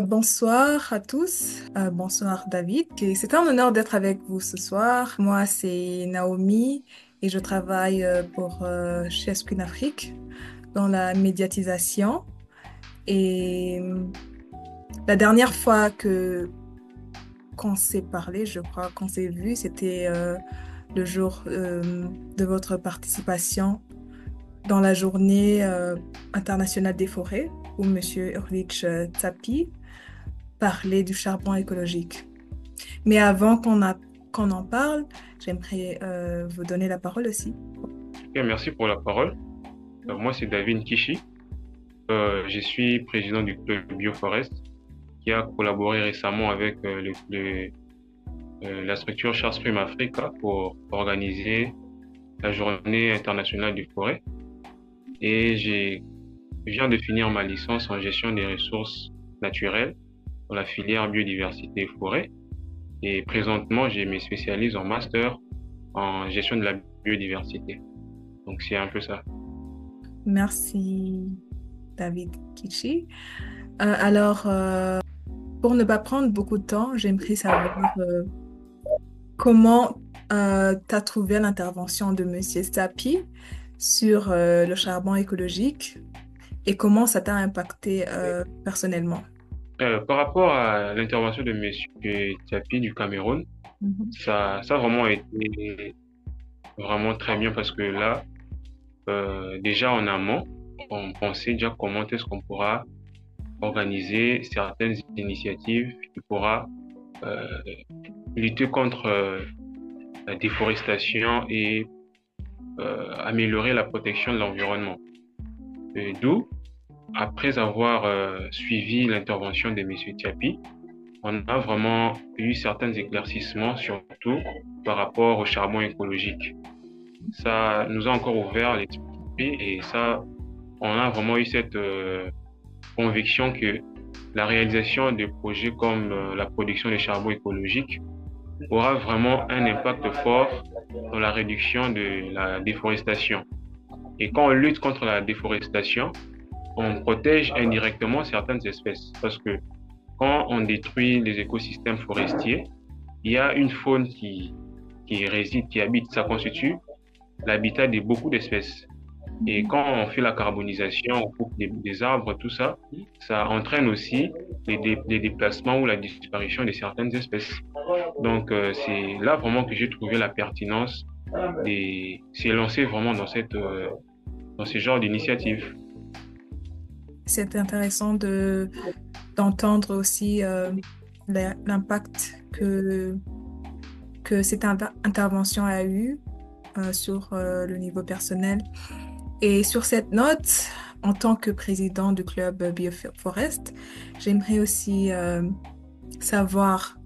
Bonsoir à tous. Bonsoir David. Et c'est un honneur d'être avec vous ce soir. Moi, c'est Naomi et je travaille pour chez Queen Afrique dans la médiatisation. Et la dernière fois que qu'on s'est parlé, je crois qu'on s'est vu, c'était le jour de votre participation dans la journée internationale des forêts où Monsieur Ulrich Tsapi parlait du charbon écologique. Mais avant qu'on en parle, j'aimerais vous donner la parole aussi. Ok, merci pour la parole. Moi, c'est David Kishi. Je suis président du club Bioforest qui a collaboré récemment avec la structure Charles Prime Africa pour organiser la journée internationale du forêt. Et je viens de finir ma licence en gestion des ressources naturelles dans la filière biodiversité et forêt. Et présentement, je me spécialise en master en gestion de la biodiversité. Donc, c'est un peu ça. Merci, David Kichi. Pour ne pas prendre beaucoup de temps, j'aimerais savoir comment tu as trouvé l'intervention de Monsieur Stapi sur le charbon écologique et comment ça t'a impacté personnellement. Par rapport à l'intervention de Monsieur Tiapi du Cameroun, Mhm. ça a vraiment été vraiment très bien parce que là, déjà en amont, on pensait déjà comment est-ce qu'on pourra organiser certaines initiatives qui pourra euh, lutter contre la déforestation et améliorer la protection de l'environnement. D'où, après avoir suivi l'intervention de Monsieur Tiapi, on a vraiment eu certains éclaircissements, surtout par rapport au charbon écologique. Ça nous a encore ouvert l'esprit et ça, on a vraiment eu cette conviction que la réalisation de projets comme la production de charbon écologique aura vraiment un impact fort dans la réduction de la déforestation. Et quand on lutte contre la déforestation, on protège indirectement certaines espèces parce que quand on détruit les écosystèmes forestiers, il y a une faune qui réside, qui habite, ça constitue l'habitat de beaucoup d'espèces. Et quand on fait la carbonisation, on coupe des arbres, tout ça, ça entraîne aussi les déplacements ou la disparition de certaines espèces. Donc, c'est là vraiment que j'ai trouvé la pertinence de s'est lancé vraiment dans ce genre d'initiative. C'est intéressant d'entendre aussi l'impact que cette intervention a eu sur le niveau personnel. Et sur cette note, en tant que président du club Bioforest, j'aimerais aussi savoir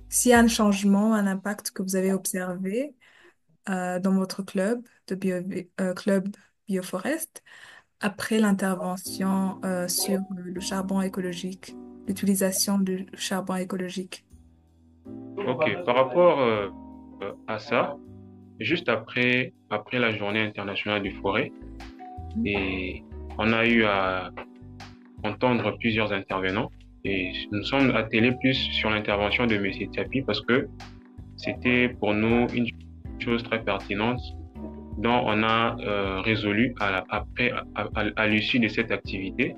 s'il y a un changement, un impact que vous avez observé dans votre club Bioforest après l'intervention sur le charbon écologique, l'utilisation du charbon écologique. Ok, par rapport à ça, juste après la journée internationale du forêt, et on a eu à entendre plusieurs intervenants et nous sommes attelés plus sur l'intervention de Monsieur Tiapi parce que c'était pour nous une chose très pertinente dont on a résolu à l'issue de cette activité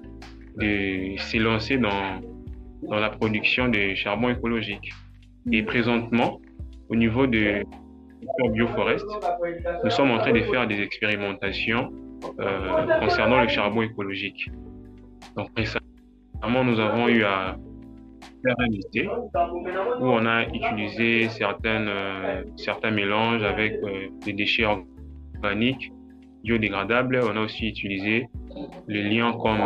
de s'élancer dans la production de charbon écologique. Et présentement, au niveau de Bioforest, nous sommes en train de faire des expérimentations concernant le charbon écologique. Donc récemment, nous avons eu à faire un essai où on a utilisé certains mélanges avec des déchets organiques biodégradables. On a aussi utilisé le liant comme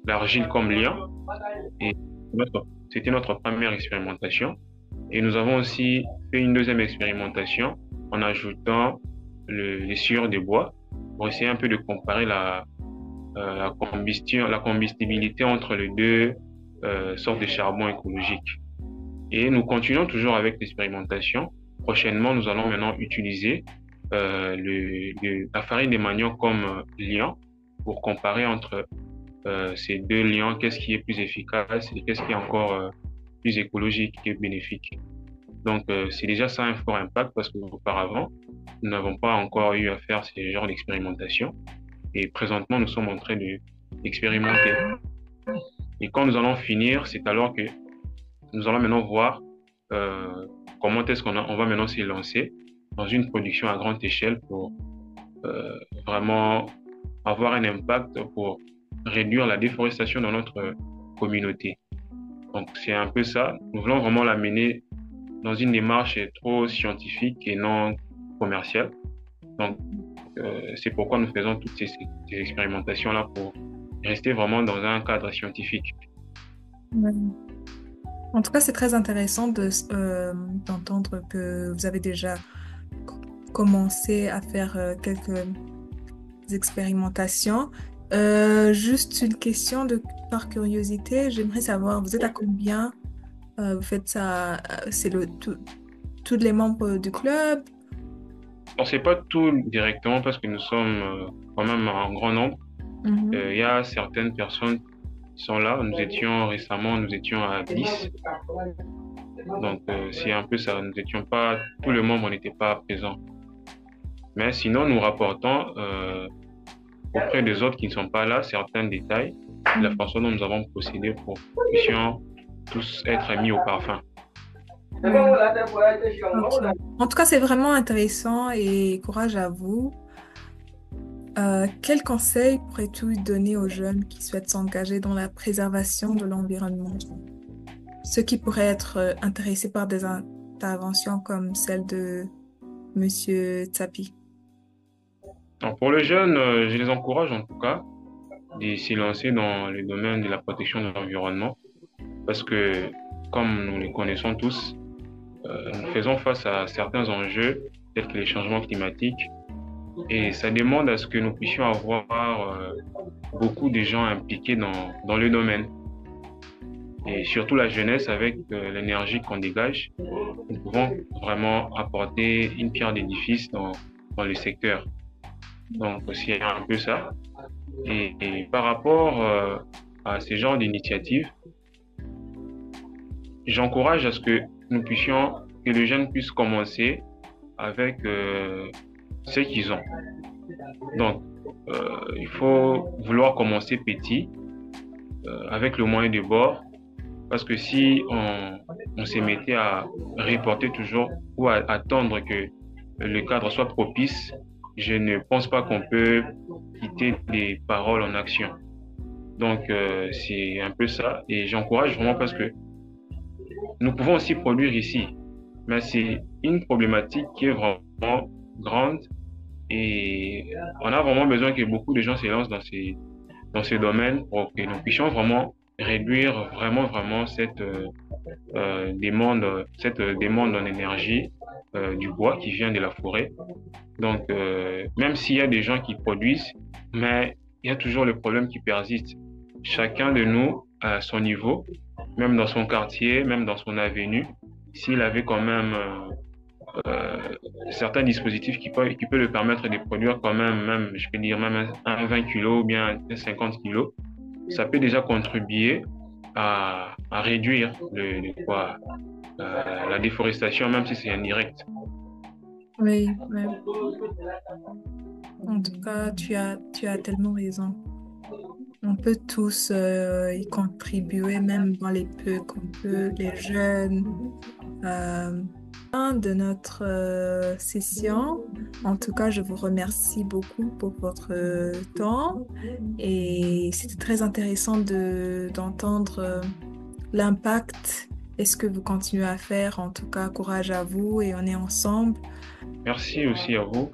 l'argile comme liant. Et c'était notre première expérimentation. Et nous avons aussi fait une deuxième expérimentation en ajoutant les sciures de bois pour essayer un peu de comparer la combustibilité entre les deux sortes de charbon écologique. Et nous continuons toujours avec l'expérimentation. Prochainement, nous allons maintenant utiliser la farine de manioc comme liant pour comparer entre ces deux liens, qu'est-ce qui est plus efficace et qu'est-ce qui est encore plus écologique et bénéfique. Donc, c'est déjà ça un fort impact parce qu'auparavant, nous n'avons pas encore eu à faire ce genre d'expérimentation. Et présentement, nous sommes en train d'expérimenter. Et quand nous allons finir, c'est alors que nous allons maintenant voir comment est-ce on va maintenant se lancer dans une production à grande échelle pour vraiment avoir un impact pour réduire la déforestation dans notre communauté. Donc, c'est un peu ça. Nous voulons vraiment l'amener dans une démarche trop scientifique et non commerciale. Donc, c'est pourquoi nous faisons toutes ces expérimentations-là pour rester vraiment dans un cadre scientifique. Ouais. En tout cas, c'est très intéressant d'entendre que vous avez déjà commencé à faire quelques expérimentations. Juste une question par curiosité, j'aimerais savoir, vous êtes à combien? Vous faites ça, c'est tous les membres du club? On ne sait pas tout directement parce que nous sommes quand même en grand nombre. Mhm. Il y a certaines personnes qui sont là. Nous étions à 10. Donc, c'est un peu ça. Nous n'étions pas, tout le monde, on n'était pas présent. Mais sinon, nous rapportons auprès des autres qui ne sont pas là certains détails de la façon dont nous avons procédé pour que nous puissions tous être mis au parfum. Ouais. Ok. En tout cas, c'est vraiment intéressant et courage à vous. Quel conseil pourrais-tu donner aux jeunes qui souhaitent s'engager dans la préservation de l'environnement? Ceux qui pourraient être intéressés par des interventions comme celle de Monsieur Tsapi. Donc, pour les jeunes, je les encourage en tout cas de s'y lancer dans le domaine de la protection de l'environnement parce que, comme nous les connaissons tous, nous faisons face à certains enjeux tels que les changements climatiques et ça demande à ce que nous puissions avoir beaucoup de gens impliqués dans le domaine. Et surtout la jeunesse avec l'énergie qu'on dégage, nous pouvons vraiment apporter une pierre d'édifice dans le secteur. Donc, c'est un peu ça. Et par rapport à ce genre d'initiative, j'encourage à ce que que les jeunes puissent commencer avec ce qu'ils ont. Donc, il faut vouloir commencer petit, avec le moyen de bord, parce que si on se mettait à reporter toujours ou à attendre que le cadre soit propice, je ne pense pas qu'on peut quitter les paroles en action. Donc, c'est un peu ça. Et j'encourage vraiment parce que nous pouvons aussi produire ici, mais c'est une problématique qui est vraiment grande et on a vraiment besoin que beaucoup de gens se lancent dans ces domaines pour que nous puissions vraiment réduire vraiment cette demande en énergie du bois qui vient de la forêt. Donc, même s'il y a des gens qui produisent, mais il y a toujours le problème qui persiste. Chacun de nous, à son niveau, même dans son quartier, même dans son avenue, s'il avait quand même certains dispositifs qui peut le permettre de produire quand même, je peux dire même un 20 kilos ou bien un 50 kilos, ça peut déjà contribuer à réduire la déforestation, même si c'est indirect. Oui, oui. En tout cas, tu as tellement raison. On peut tous y contribuer, même dans les peu qu'on peut, les jeunes. Fin de notre session. En tout cas, je vous remercie beaucoup pour votre temps et c'était très intéressant d'entendre l'impact et ce que vous continuez à faire. En tout cas, courage à vous et on est ensemble. Merci aussi à vous.